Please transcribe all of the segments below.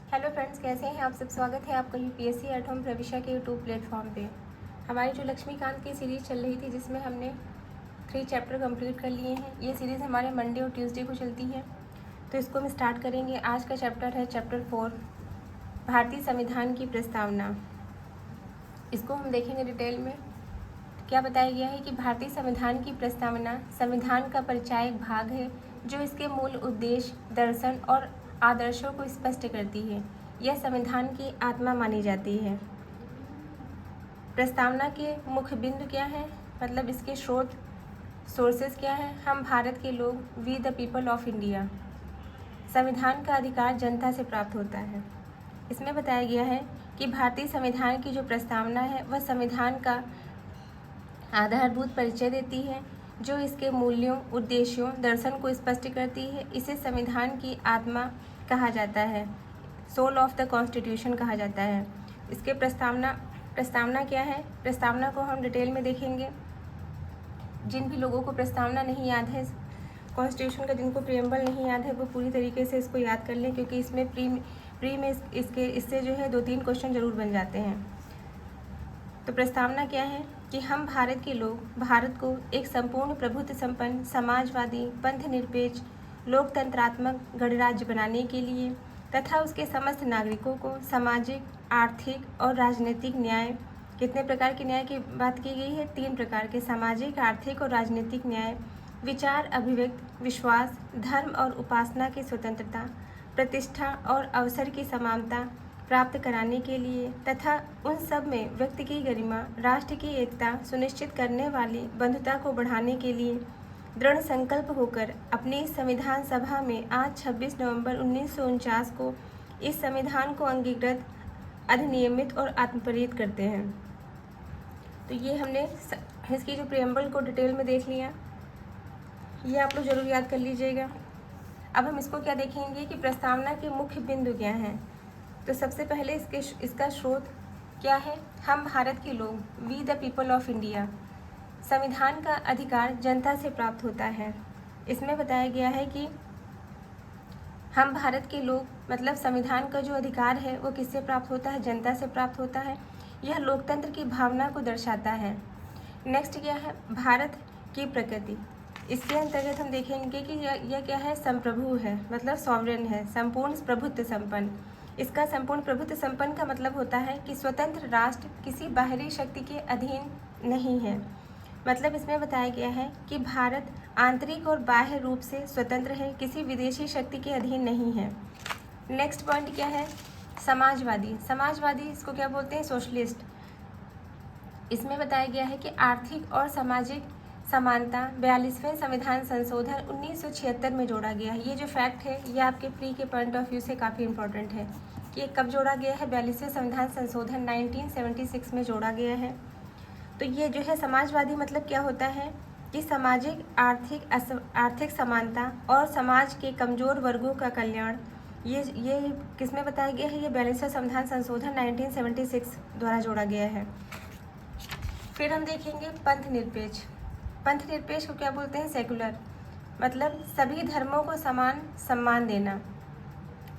Hello friends, कैसे हैं आप सब। स्वागत है आपका यूपीएससी एट होम प्रविशा के यूट्यूब प्लेटफॉर्म पे। हमारी जो लक्ष्मीकांत की सीरीज़ चल रही थी जिसमें हमने 3 चैप्टर कंप्लीट कर लिए हैं। ये सीरीज़ हमारे मंडे और ट्यूसडे को चलती है, तो इसको हम स्टार्ट करेंगे। आज का चैप्टर है चैप्टर 4, भारतीय संविधान की प्रस्तावना। इसको हम देखेंगे डिटेल में। क्या बताया गया है कि भारतीय संविधान की प्रस्तावना संविधान का परिचायक भाग है जो इसके मूल उद्देश्य, दर्शन और आदर्शों को स्पष्ट करती है। यह संविधान की आत्मा मानी जाती है। प्रस्तावना के मुख्य बिंदु क्या है, मतलब इसके सोर्सेस क्या है। हम भारत के लोग, we the people of India. संविधान का अधिकार जनता से प्राप्त होता है। इसमें बताया गया है कि भारतीय संविधान की जो प्रस्तावना है वह संविधान का आधारभूत परिचय देती है जो इसके मूल्यों, उद्देश्यों, दर्शन को स्पष्ट करती है। इसे संविधान की आत्मा कहा जाता है, सोल ऑफ द कॉन्स्टिट्यूशन कहा जाता है। इसके प्रस्तावना क्या है, प्रस्तावना को हम डिटेल में देखेंगे। जिन भी लोगों को प्रस्तावना नहीं याद है, कॉन्स्टिट्यूशन का जिनको प्रियम्बल नहीं याद है, वो पूरी तरीके से इसको याद कर लें, क्योंकि इसमें प्री में इससे जो है 2-3 क्वेश्चन जरूर बन जाते हैं। तो प्रस्तावना क्या है कि हम भारत के लोग भारत को एक संपूर्ण प्रभुत्व संपन्न, समाजवादी, पंथ निरपेक्ष, लोकतंत्रात्मक गणराज्य बनाने के लिए तथा उसके समस्त नागरिकों को सामाजिक, आर्थिक और राजनीतिक न्याय, कितने प्रकार के न्याय की बात की गई है, 3 प्रकार के, सामाजिक, आर्थिक और राजनीतिक न्याय, विचार, अभिव्यक्ति, विश्वास, धर्म और उपासना की स्वतंत्रता, प्रतिष्ठा और अवसर की समानता प्राप्त कराने के लिए तथा उन सब में व्यक्ति की गरिमा, राष्ट्र की एकता सुनिश्चित करने वाली बंधुता को बढ़ाने के लिए दृढ़ संकल्प होकर अपनी संविधान सभा में आज 26 नवंबर 1949 को इस संविधान को अंगीकृत, अधिनियमित और आत्मप्रयुक्त करते हैं। तो ये हमने इसकी जो प्रियम्बल को डिटेल में देख लिया, ये आप लोग जरूर याद कर लीजिएगा। अब हम इसको क्या देखेंगे कि प्रस्तावना के मुख्य बिंदु क्या हैं। तो सबसे पहले इसका स्रोत क्या है, हम भारत के लोग, we the people of India. संविधान का अधिकार जनता से प्राप्त होता है। इसमें बताया गया है कि हम भारत के लोग, मतलब संविधान का जो अधिकार है वो किससे प्राप्त होता है, जनता से प्राप्त होता है। यह लोकतंत्र की भावना को दर्शाता है। नेक्स्ट क्या है, भारत की प्रकृति। इसके अंतर्गत हम देखेंगे कि यह क्या है, संप्रभु है, मतलब सॉवरेन है, संपूर्ण प्रभुत्व संपन्न। इसका संपूर्ण प्रभुत्व संपन्न का मतलब होता है कि स्वतंत्र राष्ट्र किसी बाहरी शक्ति के अधीन नहीं है। मतलब इसमें बताया गया है कि भारत आंतरिक और बाह्य रूप से स्वतंत्र है, किसी विदेशी शक्ति के अधीन नहीं है। नेक्स्ट पॉइंट क्या है, समाजवादी। समाजवादी इसको क्या बोलते हैं, सोशलिस्ट। इसमें बताया गया है कि आर्थिक और सामाजिक समानता 42वें संविधान संशोधन 1976 में जोड़ा गया है। ये जो फैक्ट है ये आपके प्री के पॉइंट ऑफ व्यू से काफ़ी इंपॉर्टेंट है कि ये कब जोड़ा गया है, 42वें संविधान संशोधन 1976 में जोड़ा गया है। तो ये जो है समाजवादी मतलब क्या होता है कि सामाजिक, आर्थिक समानता और समाज के कमज़ोर वर्गों का कल्याण, ये किस में बताया गया है, ये 42वें संविधान संशोधन 1976 द्वारा जोड़ा गया है। फिर हम देखेंगे पंथ निरपेक्ष। पंथ निरपेक्ष को क्या बोलते हैं, सेकुलर, मतलब सभी धर्मों को समान सम्मान देना।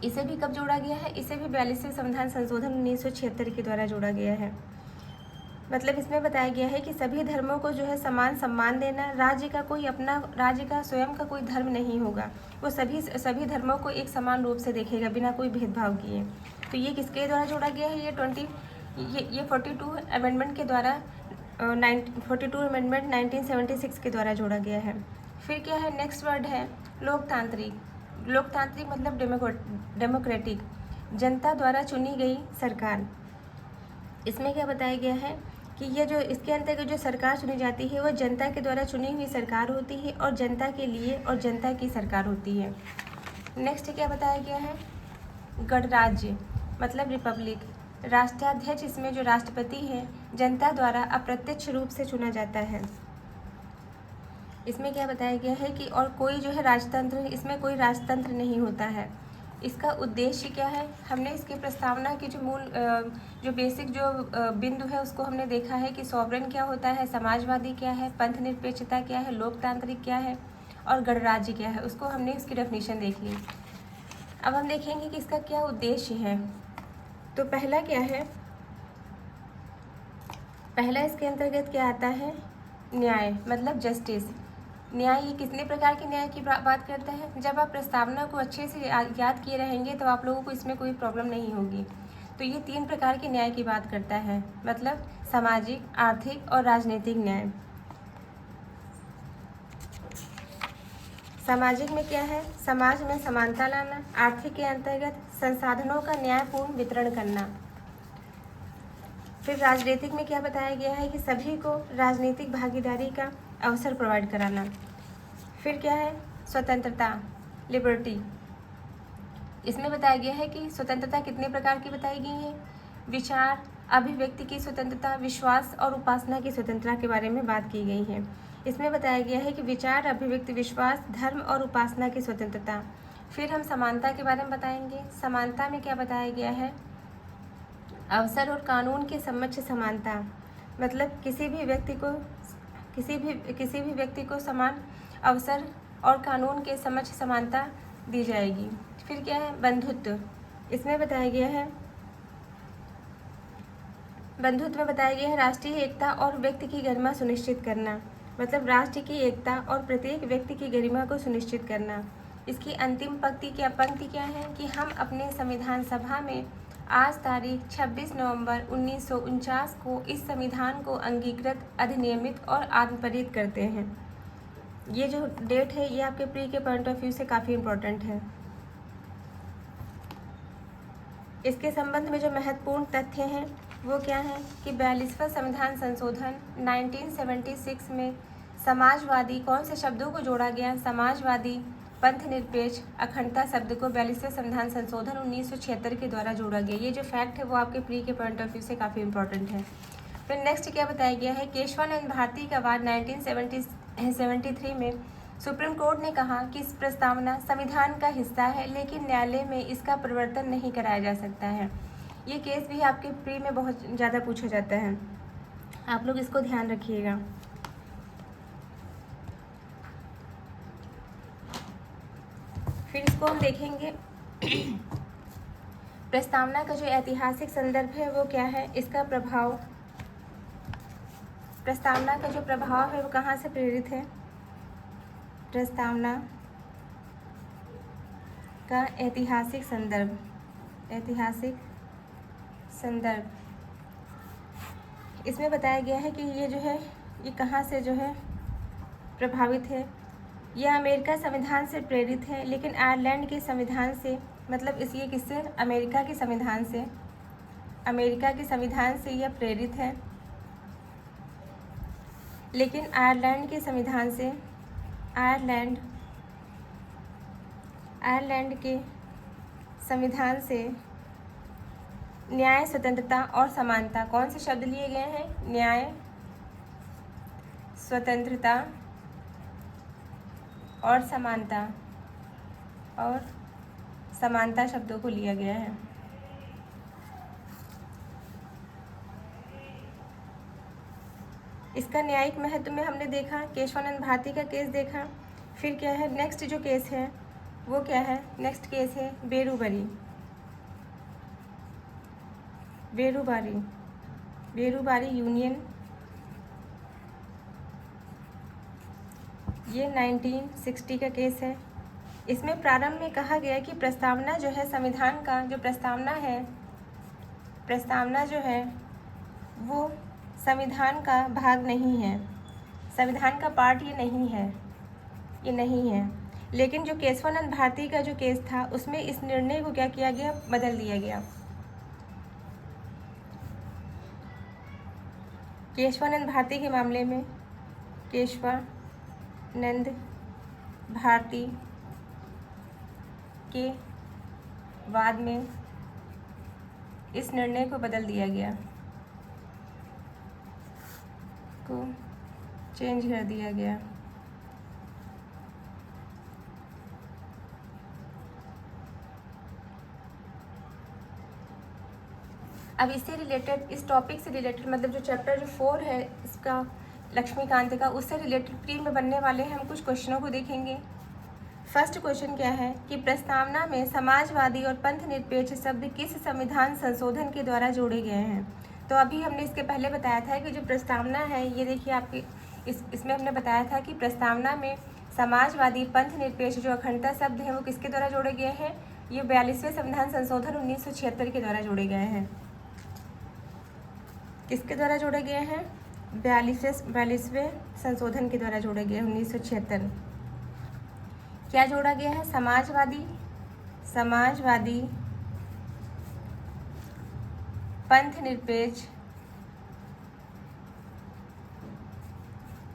इसे भी कब जोड़ा गया है, इसे भी 42वें संविधान संशोधन 1976 के द्वारा जोड़ा गया है। मतलब इसमें बताया गया है कि सभी धर्मों को जो है समान सम्मान देना। राज्य का स्वयं का कोई धर्म नहीं होगा, वो सभी धर्मों को एक समान रूप से देखेगा बिना कोई भेदभाव किए। तो ये किसके द्वारा जोड़ा गया है, ये 42 अमेंडमेंट के द्वारा 42 अमेंडमेंट 1976 के द्वारा जोड़ा गया है। फिर क्या है, नेक्स्ट वर्ड है लोकतांत्रिक। लोकतांत्रिक मतलब डेमोक्रेटिक, जनता द्वारा चुनी गई सरकार। इसमें क्या बताया गया है कि ये जो इसके अंतर्गत जो सरकार चुनी जाती है वो जनता के द्वारा चुनी हुई सरकार होती है और जनता के लिए और जनता की सरकार होती है। नेक्स्ट क्या बताया गया है, गणराज्य मतलब रिपब्लिक। राष्ट्राध्यक्ष, इसमें जो राष्ट्रपति है, जनता द्वारा अप्रत्यक्ष रूप से चुना जाता है। इसमें क्या बताया गया है कि और कोई जो है राजतंत्र, इसमें कोई राजतंत्र नहीं होता है। इसका उद्देश्य क्या है, हमने इसके प्रस्तावना की जो मूल जो बेसिक जो बिंदु है उसको हमने देखा है कि सॉवरेन क्या होता है, समाजवादी क्या है, पंथ निरपेक्षता क्या है, लोकतांत्रिक क्या है और गणराज्य क्या है, उसको हमने इसकी डेफिनेशन देख ली। अब हम देखेंगे कि इसका क्या उद्देश्य है। तो पहला क्या है, पहला इसके अंतर्गत क्या आता है, न्याय मतलब जस्टिस। न्याय, ये कितने प्रकार के न्याय की बात करता है। जब आप प्रस्तावना को अच्छे से याद किए रहेंगे तो आप लोगों को इसमें कोई प्रॉब्लम नहीं होगी। तो ये 3 प्रकार के न्याय की बात करता है, मतलब सामाजिक, आर्थिक और राजनीतिक न्याय। सामाजिक में क्या है, समाज में समानता लाना। आर्थिक के अंतर्गत संसाधनों का न्यायपूर्ण वितरण करना। फिर राजनीतिक में क्या बताया गया है कि सभी को राजनीतिक भागीदारी का अवसर प्रोवाइड कराना। फिर क्या है, स्वतंत्रता, लिबर्टी। इसमें बताया गया है कि स्वतंत्रता कितने प्रकार की बताई गई है, विचार, अभिव्यक्ति की स्वतंत्रता, विश्वास और उपासना की स्वतंत्रता के बारे में बात की गई है। इसमें बताया गया है कि विचार, अभिव्यक्ति, विश्वास, धर्म और उपासना की स्वतंत्रता। फिर हम समानता के बारे में बताएंगे। समानता में क्या बताया गया है, अवसर और कानून के समक्ष समानता, मतलब किसी भी व्यक्ति को समान अवसर और कानून के समक्ष समानता दी जाएगी। फिर क्या है, बंधुत्व। इसमें बताया गया है, बंधुत्व में बताया गया है राष्ट्रीय एकता और व्यक्ति की गरिमा सुनिश्चित करना, मतलब राष्ट्र की एकता और प्रत्येक व्यक्ति की गरिमा को सुनिश्चित करना। इसकी अंतिम पंक्ति क्या है कि हम अपने संविधान सभा में आज तारीख 26 नवंबर 1949 को इस संविधान को अंगीकृत, अधिनियमित और आत्मप्रतित करते हैं। ये जो डेट है ये आपके प्री के पॉइंट ऑफ व्यू से काफ़ी इम्पोर्टेंट है। इसके संबंध में जो महत्वपूर्ण तथ्य हैं वो क्या है कि 42वां संविधान संशोधन 1976 में समाजवादी कौन से शब्दों को जोड़ा गया, समाजवादी, पंथनिरपेक्ष, अखंडता शब्द को 42वें संविधान संशोधन 1976 के द्वारा जोड़ा गया। ये जो फैक्ट है वो आपके प्री के पॉइंट ऑफ व्यू से काफ़ी इंपॉर्टेंट है। फिर नेक्स्ट क्या बताया गया है, केशवानंद भारती का वाद 1973 में सुप्रीम कोर्ट ने कहा कि इस प्रस्तावना संविधान का हिस्सा है, लेकिन न्यायालय में इसका परिवर्तन नहीं कराया जा सकता है। ये केस भी आपके प्री में बहुत ज़्यादा पूछा जाता है, आप लोग इसको ध्यान रखिएगा। फिर इसको हम देखेंगे प्रस्तावना का जो ऐतिहासिक संदर्भ है वो क्या है, इसका प्रभाव, प्रस्तावना का जो प्रभाव है वो कहाँ से प्रेरित है, प्रस्तावना का ऐतिहासिक संदर्भ, ऐतिहासिक संदर्भ। इसमें बताया गया है कि ये जो है ये कहाँ से जो है प्रभावित है, यह अमेरिका संविधान से प्रेरित है, लेकिन आयरलैंड के संविधान से, मतलब इस ये किससे, अमेरिका के संविधान से, अमेरिका के संविधान से यह प्रेरित है, लेकिन आयरलैंड के संविधान से, आयरलैंड के संविधान से न्याय, स्वतंत्रता और समानता, कौन से शब्द लिए गए हैं, न्याय, स्वतंत्रता और समानता शब्दों को लिया गया है। इसका न्यायिक महत्व में हमने देखा, केशवानंद भारती का केस देखा। फिर क्या है, नेक्स्ट जो केस है वो क्या है, नेक्स्ट केस है बेरूबारी यूनियन, ये 1960 का केस है। इसमें प्रारंभ में कहा गया कि प्रस्तावना जो है, संविधान का जो प्रस्तावना जो है वो संविधान का भाग नहीं है, संविधान का पार्ट ये नहीं है। लेकिन जो केशवानंद भारती का जो केस था उसमें इस निर्णय को क्या किया गया, बदल दिया गया। केशवानंद भारती के मामले में, केशवानंद भारती के बाद में इस निर्णय को बदल दिया गया, को चेंज कर दिया गया। अब इससे रिलेटेड, इस टॉपिक से रिलेटेड, मतलब जो चैप्टर जो 4 है इसका, लक्ष्मीकांत का, उससे रिलेटेड प्री में बनने वाले हैं हम कुछ क्वेश्चनों को देखेंगे। फर्स्ट क्वेश्चन क्या है कि प्रस्तावना में समाजवादी और पंथ निरपेक्ष शब्द किस संविधान संशोधन के द्वारा जोड़े गए हैं। तो अभी हमने इसके पहले बताया था कि जो प्रस्तावना है ये देखिए आपके इसमें हमने बताया था कि प्रस्तावना में समाजवादी पंथ निरपेक्ष जो अखंडता शब्द हैं वो किसके द्वारा जोड़े गए हैं। ये 42वें संविधान संशोधन 1976 के द्वारा जोड़े गए हैं। किसके द्वारा जोड़े गए हैं? 42वें संशोधन के द्वारा जोड़े गए 1976। क्या जोड़ा गया है? समाजवादी पंथ निरपेक्ष,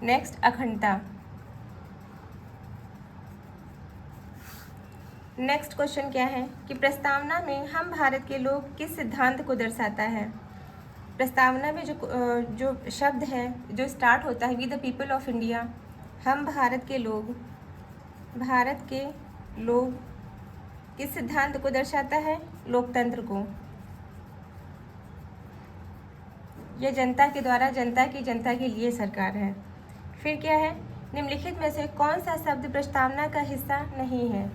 नेक्स्ट अखंडता। नेक्स्ट क्वेश्चन क्या है कि प्रस्तावना में हम भारत के लोग किस सिद्धांत को दर्शाता है। प्रस्तावना में जो शब्द है जो स्टार्ट होता है we the people of India, हम भारत के लोग किस सिद्धांत को दर्शाता है? लोकतंत्र को। यह जनता के द्वारा जनता के लिए सरकार है। फिर क्या है? निम्नलिखित में से कौन सा शब्द प्रस्तावना का हिस्सा नहीं है।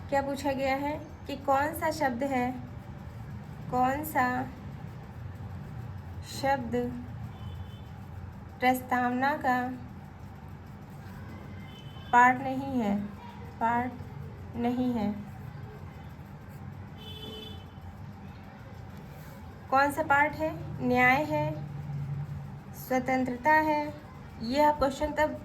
क्या पूछा गया है कि कौन सा शब्द है, कौन सा शब्द प्रस्तावना का पार्ट नहीं है। कौन सा पार्ट है? न्याय है, स्वतंत्रता है। ये आप क्वेश्चन तब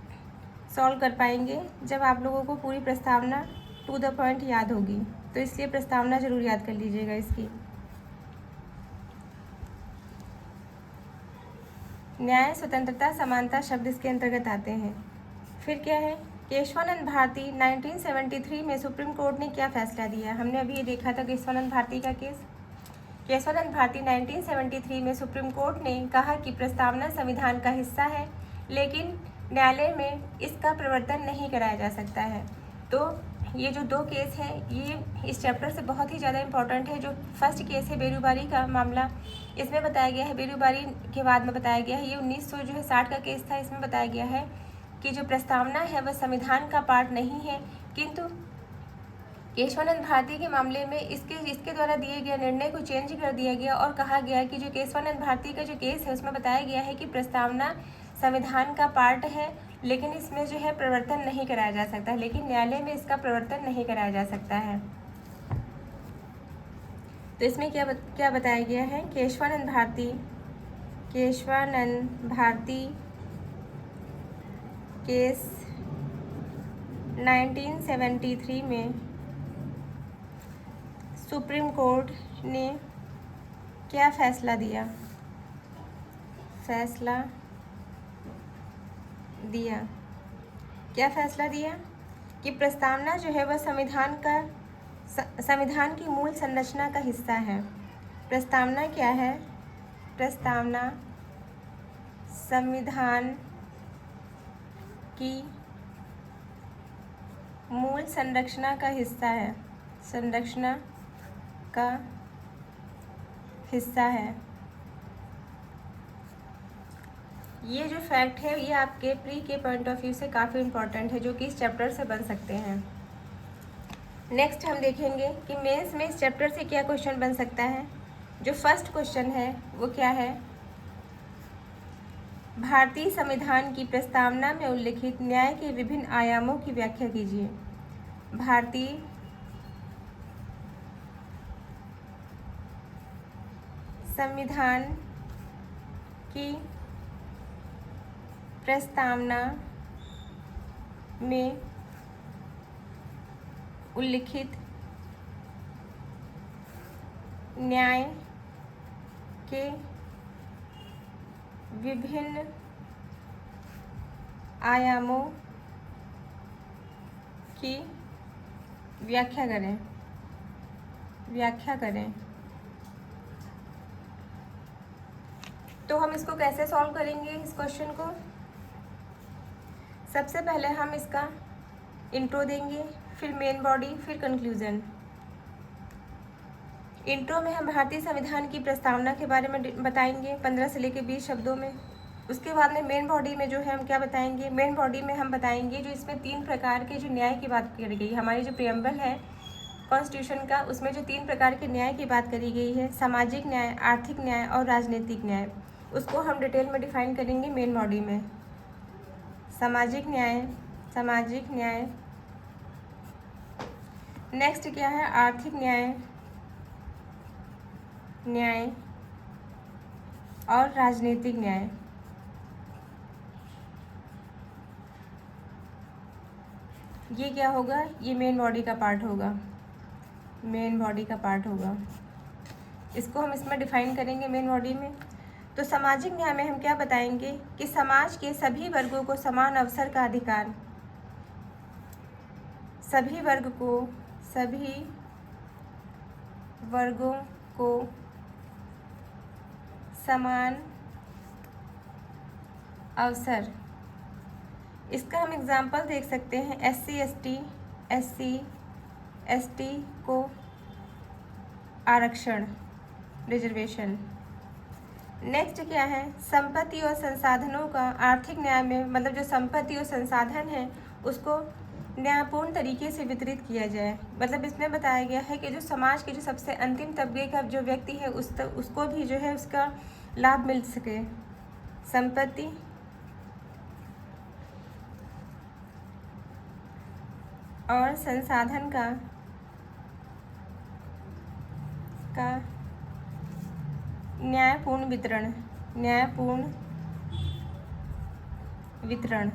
सॉल्व कर पाएंगे जब आप लोगों को पूरी प्रस्तावना टू द पॉइंट याद होगी, तो इसलिए प्रस्तावना जरूर याद कर लीजिएगा इसकी। न्याय, स्वतंत्रता, समानता शब्द इसके अंतर्गत आते हैं। फिर क्या है? केशवानंद भारती 1973 में सुप्रीम कोर्ट ने क्या फैसला दिया। हमने अभी ये देखा था केशवानंद भारती का केस। केशवानंद भारती 1973 में सुप्रीम कोर्ट ने कहा कि प्रस्तावना संविधान का हिस्सा है, लेकिन न्यायालय में इसका प्रवर्तन नहीं कराया जा सकता है। तो ये जो दो केस हैं ये इस चैप्टर से बहुत ही ज़्यादा इम्पॉर्टेंट है। जो फर्स्ट केस है बेरूबारी का मामला, इसमें बताया गया है, बेरूबारी के बाद में बताया गया है, ये 1960 का केस था। इसमें बताया गया है कि जो प्रस्तावना है वह संविधान का पार्ट नहीं है, किंतु केशवानंद भारती के मामले में इसके द्वारा दिए गए निर्णय को चेंज कर दिया गया और कहा गया कि जो केशवानंद भारती का जो केस है उसमें बताया गया है कि प्रस्तावना संविधान का पार्ट है, लेकिन इसमें जो है प्रवर्तन नहीं कराया जा सकता, लेकिन न्यायालय में इसका प्रवर्तन नहीं कराया जा सकता है। तो इसमें क्या बताया गया है? केशवानंद भारती केस 1973 में सुप्रीम कोर्ट ने क्या फैसला दिया? क्या फैसला दिया? कि प्रस्तावना जो है वह संविधान की मूल संरचना का हिस्सा है। प्रस्तावना क्या है? प्रस्तावना संविधान की मूल संरचना का हिस्सा है। ये जो फैक्ट है ये आपके प्री के पॉइंट ऑफ व्यू से काफ़ी इम्पॉर्टेंट है, जो कि इस चैप्टर से बन सकते हैं। नेक्स्ट हम देखेंगे कि मेंस में इस चैप्टर से क्या क्वेश्चन बन सकता है। जो फर्स्ट क्वेश्चन है वो क्या है? भारतीय संविधान की प्रस्तावना में उल्लिखित न्याय के विभिन्न आयामों की व्याख्या कीजिए। भारतीय संविधान की प्रस्तावना में उल्लिखित न्याय के विभिन्न आयामों की व्याख्या करें। तो हम इसको कैसे सॉल्व करेंगे इस क्वेश्चन को? सबसे पहले हम इसका इंट्रो देंगे, फिर मेन बॉडी, फिर कंक्लूजन। इंट्रो में हम भारतीय संविधान की प्रस्तावना के बारे में बताएंगे 15 से लेकर 20 शब्दों में। उसके बाद में मेन बॉडी में जो है हम क्या बताएंगे, मेन बॉडी में हम बताएंगे जो इसमें 3 प्रकार के जो न्याय की बात करी गई, हमारी जो प्रियम्बल है कॉन्स्टिट्यूशन का, उसमें जो 3 प्रकार के न्याय की बात करी गई है, सामाजिक न्याय, आर्थिक न्याय और राजनीतिक न्याय, उसको हम डिटेल में डिफाइन करेंगे मेन बॉडी में। सामाजिक न्याय, सामाजिक न्याय, नेक्स्ट क्या है, आर्थिक न्याय, न्याय और राजनीतिक न्याय। ये क्या होगा, ये मेन बॉडी का पार्ट होगा, मेन बॉडी का पार्ट होगा, इसको हम इसमें डिफाइन करेंगे मेन बॉडी में। तो सामाजिक न्याय में हम क्या बताएंगे कि समाज के सभी वर्गों को समान अवसर का अधिकार, सभी वर्गों को समान अवसर, इसका हम एग्जाम्पल देख सकते हैं, SC ST को आरक्षण, रिजर्वेशन। नेक्स्ट क्या है, संपत्ति और संसाधनों का आर्थिक न्याय में, मतलब जो संपत्ति और संसाधन है उसको न्यायपूर्ण तरीके से वितरित किया जाए, मतलब इसमें बताया गया है कि जो समाज के जो सबसे अंतिम तबके का जो व्यक्ति है उसको भी जो है उसका लाभ मिल सके। संपत्ति और संसाधन का न्यायपूर्ण वितरण।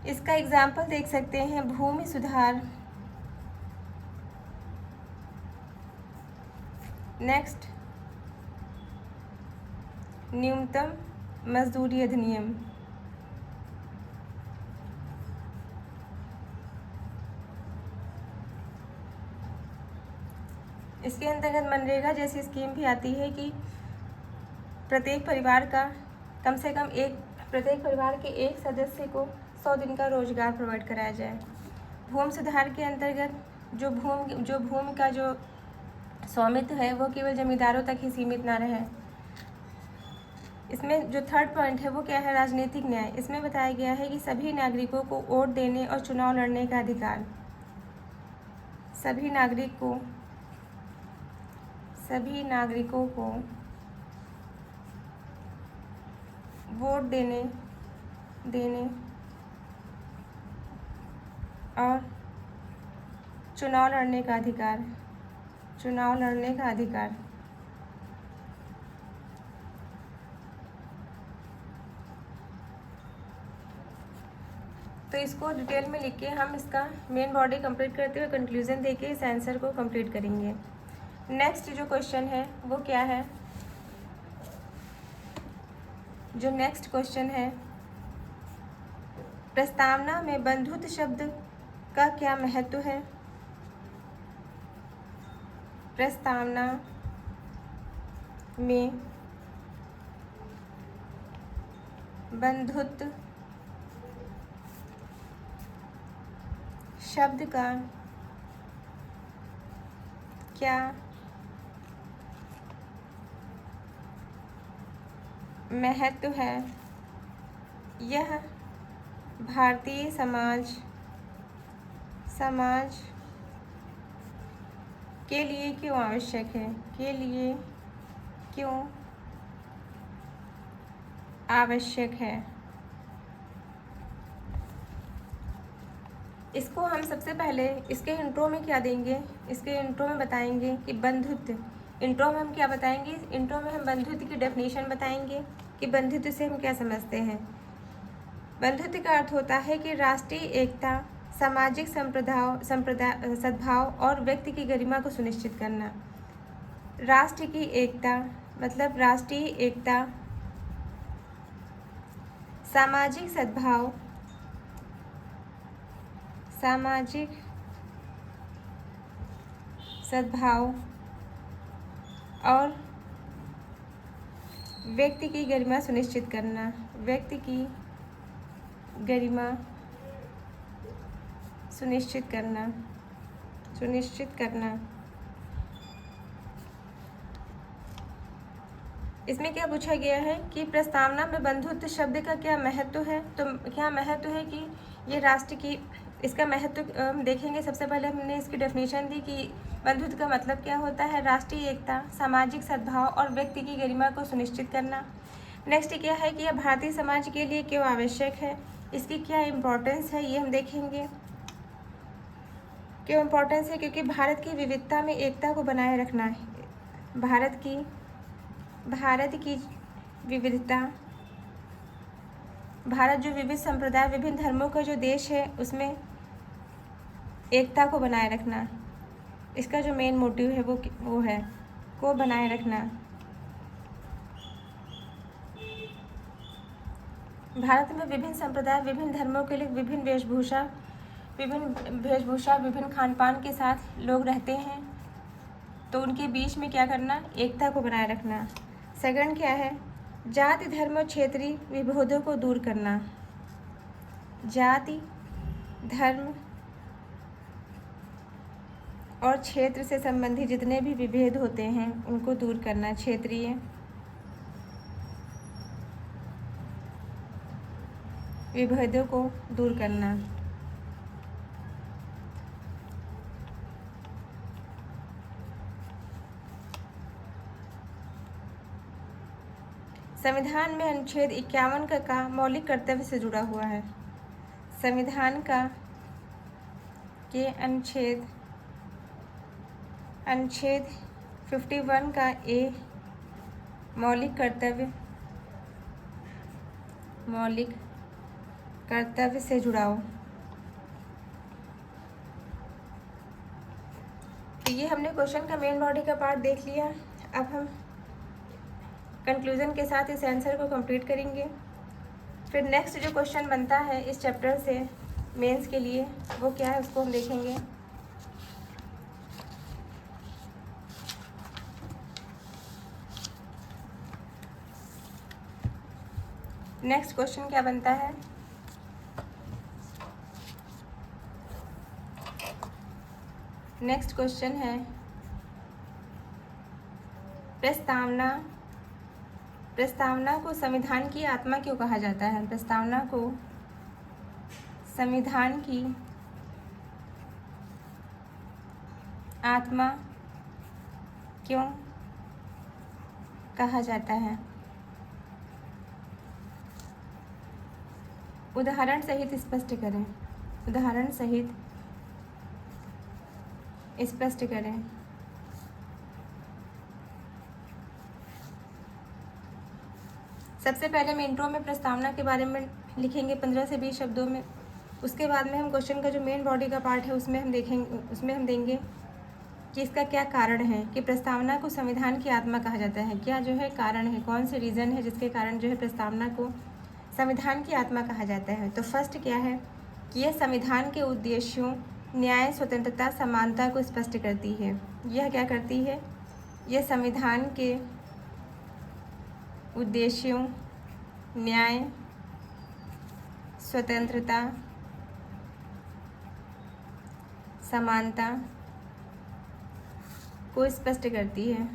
इसका एग्जाम्पल देख सकते हैं, भूमि सुधार, नेक्स्ट न्यूनतम मजदूरी अधिनियम, इसके अंतर्गत मनरेगा जैसी स्कीम भी आती है कि प्रत्येक परिवार के एक सदस्य को 100 दिन का रोजगार प्रोवाइड कराया जाए। भूमि सुधार के अंतर्गत जो भूमि का जो स्वामित्व है वो केवल जमींदारों तक ही सीमित ना रहे। इसमें जो थर्ड पॉइंट है वो क्या है, राजनीतिक न्याय। इसमें बताया गया है कि सभी नागरिकों को वोट देने और चुनाव लड़ने का अधिकार, सभी नागरिकों को वोट देने और चुनाव लड़ने का अधिकार। तो इसको डिटेल में लिख के हम इसका मेन बॉडी कंप्लीट करते हुए कंक्लूजन देके इस आंसर को कंप्लीट करेंगे। नेक्स्ट जो क्वेश्चन है वो क्या है, जो नेक्स्ट क्वेश्चन है, प्रस्तावना में बंधुत्व शब्द का क्या महत्व है। प्रस्तावना में बंधुत्व शब्द का क्या महत्व है, यह भारतीय समाज के लिए क्यों आवश्यक है, इसको हम सबसे पहले इसके इंट्रो में क्या देंगे, इसके इंट्रो में बताएंगे कि बंधुत्व, इंट्रो में हम क्या बताएंगे, इंट्रो में हम बंधुत्व की डेफिनेशन बताएंगे कि बंधुत्व से हम क्या समझते हैं। बंधुत्व का अर्थ होता है कि राष्ट्रीय एकता, सामाजिक सद्भाव और व्यक्ति की गरिमा को सुनिश्चित करना। राष्ट्र की एकता मतलब राष्ट्रीय एकता, सामाजिक सद्भाव और व्यक्ति की गरिमा सुनिश्चित करना। इसमें क्या पूछा गया है कि प्रस्तावना में बंधुत्व शब्द का क्या महत्व है। तो क्या महत्व है कि ये राष्ट्र की, इसका महत्व हम देखेंगे। सबसे पहले हमने इसकी डेफिनेशन दी कि बंधुत्व का मतलब क्या होता है। राष्ट्रीय एकता, सामाजिक सद्भाव और व्यक्ति की गरिमा को सुनिश्चित करना। नेक्स्ट क्या है कि यह भारतीय समाज के लिए क्यों आवश्यक है, इसकी क्या इम्पोर्टेंस है, ये हम देखेंगे। क्यों इम्पोर्टेंस है, क्योंकि भारत की विविधता में एकता को बनाए रखना है। भारत की विविधता, भारत जो विविध संप्रदाय, विभिन्न धर्मों का जो देश है, उसमें एकता को बनाए रखना, इसका जो मेन मोटिव है वो है को बनाए रखना। भारत में विभिन्न संप्रदाय, विभिन्न धर्मों के लिए विभिन्न वेशभूषा, विभिन्न खान पान के साथ लोग रहते हैं, तो उनके बीच में क्या करना, एकता को बनाए रखना। सेकंड क्या है, जाति धर्म और क्षेत्रीय विभेदों को दूर करना। जाति धर्म और क्षेत्र से संबंधित जितने भी विभेद होते हैं उनको दूर करना, क्षेत्रीय विभेदों को दूर करना। संविधान में अनुच्छेद 51 का मौलिक कर्तव्य से जुड़ा हुआ है। संविधान का के अनुच्छेद 51 का ए मौलिक कर्तव्य से जुड़ा हो। तो ये हमने क्वेश्चन का मेन बॉडी का पार्ट देख लिया। अब हम कंक्लूजन के साथ इस आंसर को कंप्लीट करेंगे। फिर नेक्स्ट जो क्वेश्चन बनता है इस चैप्टर से मेंस के लिए, वो क्या है उसको हम देखेंगे। नेक्स्ट क्वेश्चन क्या बनता है, नेक्स्ट क्वेश्चन है प्रस्तावना को संविधान की आत्मा क्यों कहा जाता है। प्रस्तावना को संविधान की आत्मा क्यों कहा जाता है। उदाहरण सहित स्पष्ट करें। उदाहरण सहित स्पष्ट करें। सबसे पहले हम इंट्रो में प्रस्तावना के बारे में लिखेंगे 15 से 20 शब्दों में। उसके बाद में हम क्वेश्चन का जो मेन बॉडी का पार्ट है उसमें हम देंगे कि इसका क्या कारण है कि प्रस्तावना को संविधान की आत्मा कहा जाता है। क्या जो है कारण है, कौन से रीज़न है जिसके कारण जो है प्रस्तावना को संविधान की आत्मा कहा जाता है। तो फर्स्ट क्या है कि यह संविधान के उद्देश्यों, न्याय, स्वतंत्रता, समानता को स्पष्ट करती है। यह क्या करती है, यह संविधान के उद्देश्यों, न्याय, स्वतंत्रता, समानता को स्पष्ट करती है।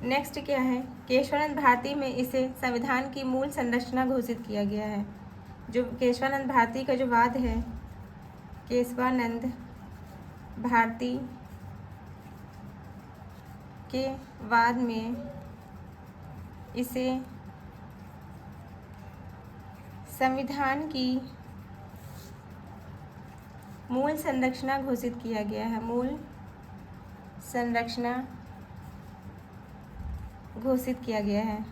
नेक्स्ट क्या है, केशवानंद भारती में इसे संविधान की मूल संरचना घोषित किया गया है। जो केशवानंद भारती का जो वाद है, केशवानंद भारती के वाद में इसे संविधान की मूल संरचना घोषित किया गया है। मूल संरचना घोषित किया गया है।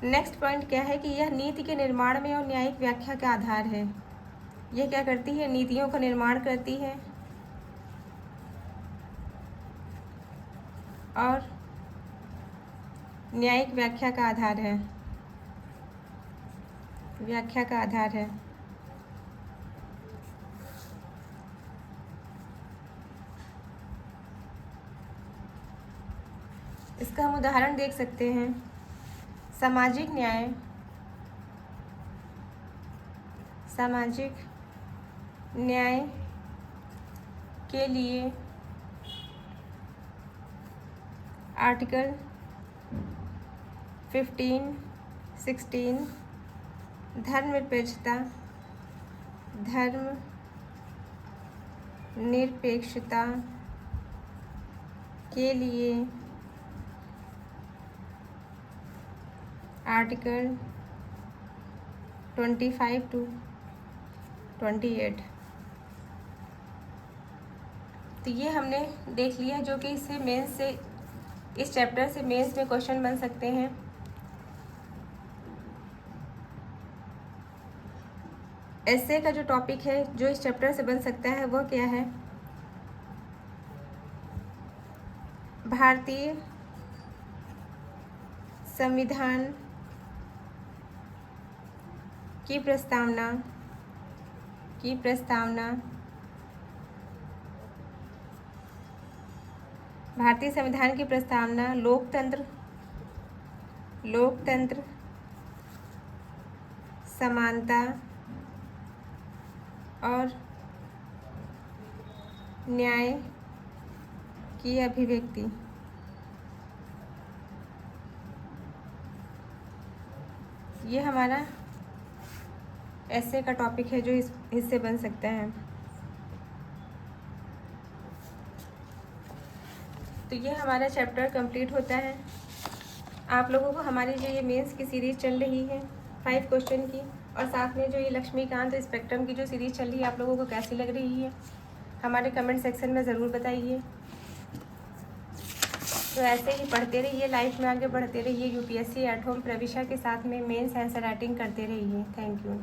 नेक्स्ट पॉइंट क्या है कि यह नीति के निर्माण में और न्यायिक व्याख्या का आधार है। यह क्या करती है, नीतियों का निर्माण करती है और न्यायिक व्याख्या का आधार है। इसका हम उदाहरण देख सकते हैं। सामाजिक न्याय सामाजिक न्याय के लिए आर्टिकल 15, 16 धर्मनिरपेक्षता के लिए आर्टिकल 25 to 28। तो ये हमने देख लिया जो कि इससे मेंस से, इस चैप्टर से मेंस में क्वेश्चन बन सकते हैं। एस्से का जो टॉपिक है जो इस चैप्टर से बन सकता है वह क्या है? भारतीय संविधान की प्रस्तावना भारतीय संविधान की प्रस्तावना लोकतंत्र, समानता और न्याय की अभिव्यक्ति। ये हमारा एस्से का टॉपिक है जो इस हिस्से बन सकता है। तो ये हमारा चैप्टर कंप्लीट होता है। आप लोगों को हमारी जो ये मेंस की सीरीज़ चल रही है 5 क्वेश्चन की, और साथ में जो ये लक्ष्मीकांत स्पेक्ट्रम की जो सीरीज़ चल रही है आप लोगों को कैसी लग रही है हमारे कमेंट सेक्शन में ज़रूर बताइए। तो ऐसे ही पढ़ते रहिए, लाइफ में आगे बढ़ते रहिए। यूपीएससी एट होम प्रविशा के साथ में मेंस आंसर राइटिंग करते रहिए। Thank you.